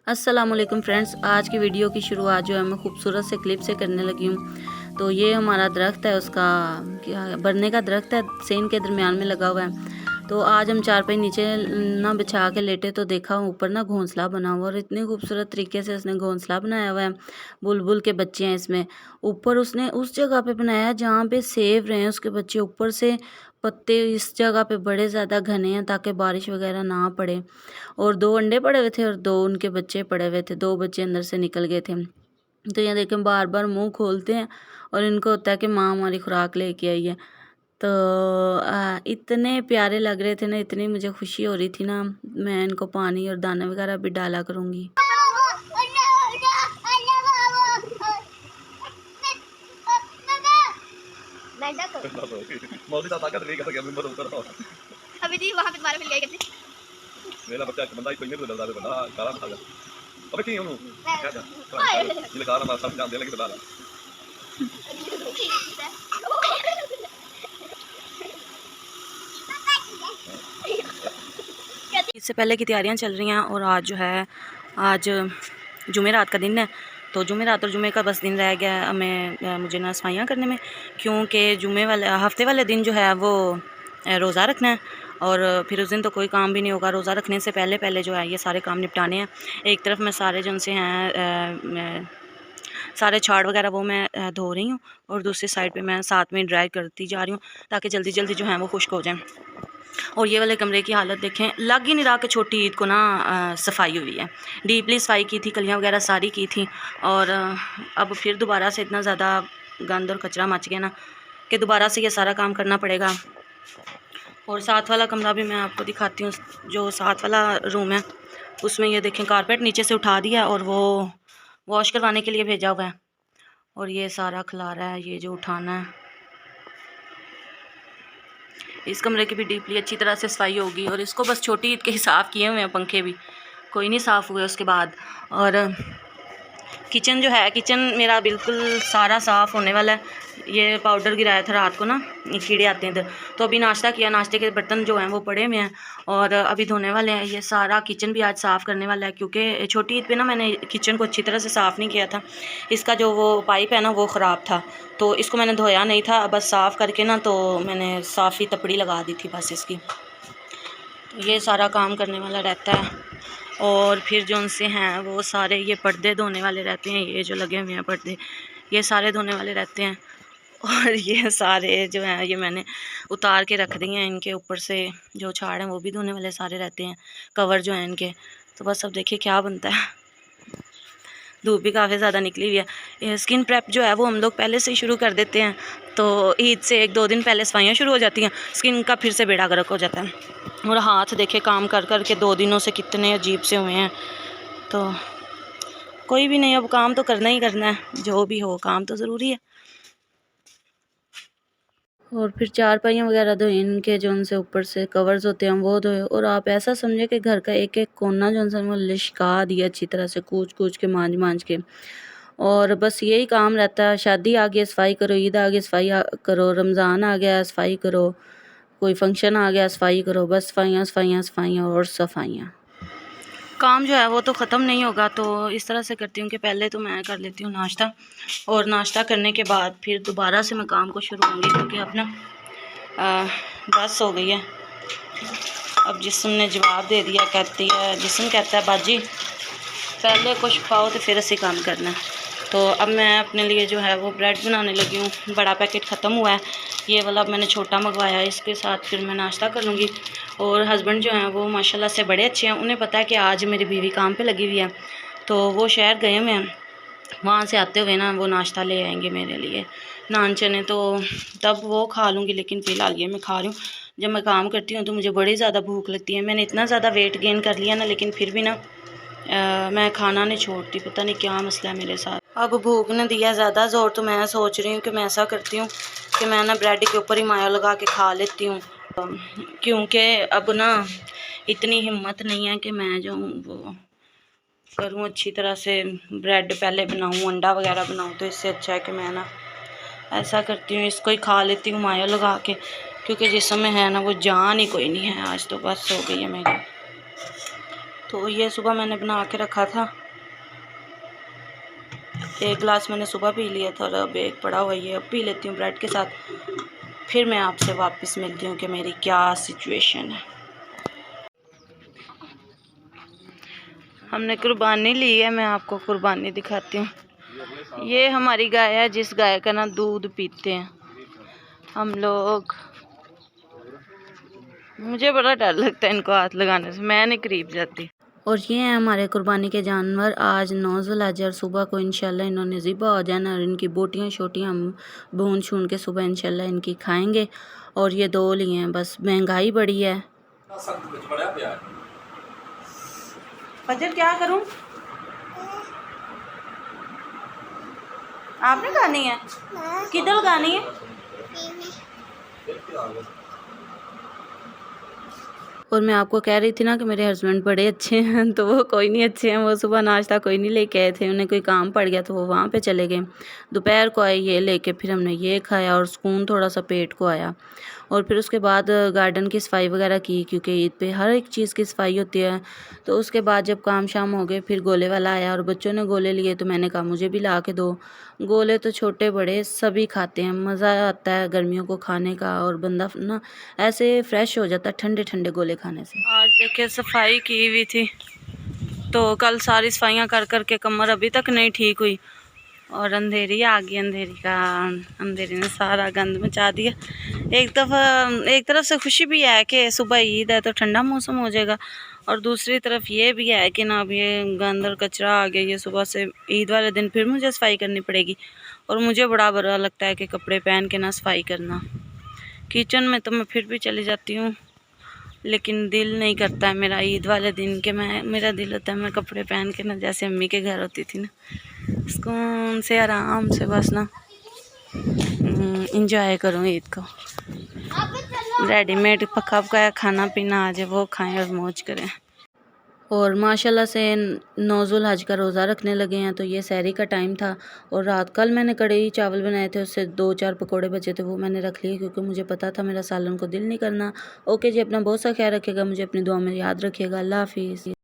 अस्सलाम वालेकुम फ्रेंड्स, आज की वीडियो की शुरुआत जो है मैं खूबसूरत से क्लिप से करने लगी हूँ। तो ये हमारा दरख्त है, उसका क्या बरने का दरख्त है, सेन के दरमियान में लगा हुआ है। तो आज हम चारपाई नीचे ना बिछा के लेटे तो देखा ऊपर ना घोंसला बना हुआ, और इतनी खूबसूरत तरीके से उसने घोंसला बनाया हुआ है। बुलबुल के बच्चे हैं इसमें। ऊपर उसने उस जगह पे बनाया जहाँ पे सेव रहे हैं उसके बच्चे। ऊपर से पत्ते इस जगह पे बड़े ज़्यादा घने हैं ताकि बारिश वगैरह ना पड़े। और 2 अंडे पड़े हुए थे और 2 उनके बच्चे पड़े हुए थे, 2 बच्चे अंदर से निकल गए थे। तो यहाँ देखें बार-बार मुँह खोलते हैं और इनको होता है कि माँ हमारी खुराक लेके आई है। तो इतने प्यारे लग रहे थे ना, इतनी मुझे खुशी हो रही थी ना, मैं इनको पानी और दाना वगैरह भी डाला करूँगी। अभी जी वहाँ पे दोबारा मिल गए मेरा बच्चा बंदा ही कोई नहीं बदलता बंदा काला था अबे की हूं क्या था ये काला मार सब जान दे लगे बता इससे पहले की तैयारियां चल रही हैं और आज जो है, आज जुमेरात का दिन है। तो जुमेरात और जुमे का बस दिन रह गया हमें मुझे ना सफाइयाँ करने में, क्योंकि जुमे वाले हफ्ते वाले दिन जो है वो रोज़ा रखना है और फिर उस दिन तो कोई काम भी नहीं होगा। रोज़ा रखने से पहले पहले जो है ये सारे काम निपटाने हैं। एक तरफ मैं सारे जो से हैं सारे छाड़ वगैरह वो मैं धो रही हूँ और दूसरी साइड पे मैं साथ में ड्राई करती जा रही हूँ ताकि जल्दी जल्दी जो है वो खुश्क हो जाए। और ये वाले कमरे की हालत देखें, लग ही नहीं रहा कि छोटी ईद को ना सफाई हुई है। डीपली सफाई की थी, कलियाँ वगैरह सारी की थी और अब फिर दोबारा से इतना ज़्यादा गंद और कचरा मच गया ना कि दोबारा से ये सारा काम करना पड़ेगा। और साथ वाला कमरा भी मैं आपको दिखाती हूँ। जो साथ वाला रूम है उसमें ये देखें कारपेट नीचे से उठा दिया और वो वॉश करवाने के लिए भेजा हुआ है। और ये सारा खिलारा है, ये जो उठाना है। इस कमरे की भी डीपली अच्छी तरह से सफाई होगी और इसको बस छोटी ईद के हिसाब किए हुए हैं, पंखे भी कोई नहीं साफ़ हुए उसके बाद। और किचन जो है, किचन मेरा बिल्कुल सारा साफ़ होने वाला है। ये पाउडर गिराया था रात को ना, कीड़े आते हैं तो अभी नाश्ता किया, नाश्ते के बर्तन जो हैं वो पड़े हुए हैं और अभी धोने वाले हैं। ये सारा किचन भी आज साफ़ करने वाला है क्योंकि छोटी ईद पे ना मैंने किचन को अच्छी तरह से साफ़ नहीं किया था। इसका जो वो पाइप है ना वो ख़राब था तो इसको मैंने धोया नहीं था, बस साफ़ करके ना तो मैंने साफ़ी तपड़ी लगा दी थी बस इसकी। तो ये सारा काम करने वाला रहता है। और फिर जो उनसे हैं वो सारे ये पर्दे धोने वाले रहते हैं, ये जो लगे हुए हैं पर्दे ये सारे धोने वाले रहते हैं। और ये सारे जो हैं ये मैंने उतार के रख दिए हैं, इनके ऊपर से जो छाड़ हैं वो भी धोने वाले सारे रहते हैं, कवर जो हैं इनके। तो बस अब देखिए क्या बनता है। धूप भी काफ़ी ज़्यादा निकली हुई है। स्किन प्रेप जो है वो हम लोग पहले से ही शुरू कर देते हैं, तो ईद से 1-2 दिन पहले सफाइयाँ शुरू हो जाती हैं, स्किन का फिर से बेड़ा गर्क हो जाता है। और हाथ देखे काम कर कर के 2 दिनों से कितने अजीब से हुए हैं। तो कोई भी नहीं, अब काम तो करना ही करना है, जो भी हो काम तो ज़रूरी है। और फिर चारपाइयाँ वगैरह धोए, इनके जो उनसे ऊपर से कवर्स होते हैं वो धोए। और आप ऐसा समझे कि घर का एक एक कोना जो उनसे वो लिशका दिया अच्छी तरह से, कूच कूच के मांज मांज के। और बस यही काम रहता है। शादी आ गई सफाई करो, ईद आ गई सफाई करो, रमज़ान आ गया सफाई करो, कोई फंक्शन आ गया सफाई करो, बस सफाइयाँ सफाइयाँ सफाइयाँ और सफाइयाँ। काम जो है वो तो ख़त्म नहीं होगा। तो इस तरह से करती हूँ कि पहले तो मैं कर लेती हूँ नाश्ता और नाश्ता करने के बाद फिर दोबारा से मैं काम को शुरू होंगी क्योंकि अब ना 10 हो गई है। अब जिस्म ने जवाब दे दिया, कहती है जिस्म कहता है बाजी पहले कुछ पाओ तो फिर असी काम करना है। तो अब मैं अपने लिए जो है वो ब्रेड बनाने लगी हूँ। बड़ा पैकेट ख़त्म हुआ है, ये वाला मैंने छोटा मंगवाया है, इसके साथ फिर मैं नाश्ता कर लूँगी। और हस्बैंड जो हैं वो माशाल्लाह से बड़े अच्छे हैं, उन्हें पता है कि आज मेरी बीवी काम पे लगी हुई है, तो वो शहर गए हुए हैं। वहाँ से आते हुए ना वो नाश्ता ले आएंगे मेरे लिए, नान चने, तो तब वो खा लूँगी। लेकिन फ़िलहाल ये मैं खा रही हूँ। जब मैं काम करती हूँ तो मुझे बड़ी ज़्यादा भूख लगती है। मैंने इतना ज़्यादा वेट गेन कर लिया ना, लेकिन फिर भी ना मैं खाना नहीं छोड़ती, पता नहीं क्या मसला है मेरे साथ। अब भूख ने दिया ज़्यादा ज़ोर, तो मैं सोच रही हूँ कि मैं ऐसा करती हूँ कि मैं ना ब्रेड के ऊपर ही माया लगा के खा लेती हूँ, क्योंकि अब ना इतनी हिम्मत नहीं है कि मैं जो वो करूँ अच्छी तरह से, ब्रेड पहले बनाऊँ, अंडा वगैरह बनाऊँ। तो इससे अच्छा है कि मैं ना ऐसा करती हूँ, इसको ही खा लेती हूँ माया लगा के, क्योंकि जिसम में है ना वो जान ही कोई नहीं है। आज तो बस हो गई है मेरी। तो ये सुबह मैंने बना के रखा था, एक गिलास मैंने सुबह पी लिया था और अब एक पड़ा हुआ ये अब पी लेती हूँ ब्रेड के साथ। फिर मैं आपसे वापस मिलती हूँ कि मेरी क्या सिचुएशन है। हमने कुर्बानी ली है, मैं आपको कुर्बानी दिखाती हूँ। ये हमारी गाय है, जिस गाय का ना दूध पीते हैं हम लोग। मुझे बड़ा डर लगता है इनको हाथ लगाने से, मैं नहीं करीब जाती। और ये हैं हमारे कुर्बानी के जानवर। आज 9 ज़ुल्हिज्जा और सुबह को इंशाल्लाह इन्होंने ज़िबा हो जाना और इनकी बोटियाँ शोटियाँ हम भून छून के सुबह इंशाल्लाह इनकी खाएंगे। और ये 2 लिए हैं, बस महंगाई बड़ी है। फजर क्या करूं? आपने खानी है? किधर खानी है? और मैं आपको कह रही थी ना कि मेरे हस्बैंड बड़े अच्छे हैं, तो वो कोई नहीं अच्छे हैं। वो सुबह नाश्ता कोई नहीं लेके आए थे, उन्हें कोई काम पड़ गया तो वो वहाँ पे चले गए। दोपहर को आए ये लेके, फिर हमने ये खाया और सुकून थोड़ा सा पेट को आया। और फिर उसके बाद गार्डन की सफाई वगैरह की, क्योंकि ईद पे हर एक चीज़ की सफाई होती है। तो उसके बाद जब काम शाम हो गए, फिर गोले वाला आया और बच्चों ने गोले लिए, तो मैंने कहा मुझे भी ला के दो। गोले तो छोटे बड़े सभी खाते हैं, मज़ा आता है गर्मियों को खाने का और बंदा ना ऐसे फ्रेश हो जाता है ठंडे ठंडे गोले खाने से। आज देखिए सफाई की हुई थी, तो कल सारी सफाइयाँ कर कर के कमर अभी तक नहीं ठीक हुई। और अंधेरी आ गई, अंधेरी ने सारा गंद मचा दिया। एक तरफ से खुशी भी है कि सुबह ईद है तो ठंडा मौसम हो जाएगा, और दूसरी तरफ ये भी है कि ना अब ये गंद और कचरा आ गया। ये सुबह से ईद वाले दिन फिर मुझे सफाई करनी पड़ेगी, और मुझे बड़ा बुरा लगता है कि कपड़े पहन के ना सफाई करना। किचन में तो मैं फिर भी चली जाती हूँ, लेकिन दिल नहीं करता है मेरा ईद वाले दिन के मेरा दिल होता है मैं कपड़े पहन के ना जैसे अम्मी के घर होती थी ना, सुकून से आराम से बस ना इंजॉय करूँ ईद को। रेडीमेड पका पकाया खाना पीना आ जाए वो खाएं और मौज करें। और माशाल्लाह से 9 ज़ुल्हिज्जा का रोज़ा रखने लगे हैं, तो ये सहरी का टाइम था। और रात कल मैंने कढ़ी चावल बनाए थे, उससे 2-4 पकोड़े बचे थे, वो मैंने रख लिए क्योंकि मुझे पता था मेरा सालन को दिल नहीं करना। ओके जी, अपना बहुत सा ख्याल रखिएगा, मुझे अपनी दुआ में याद रखिएगा। अल्लाह हाफिज़।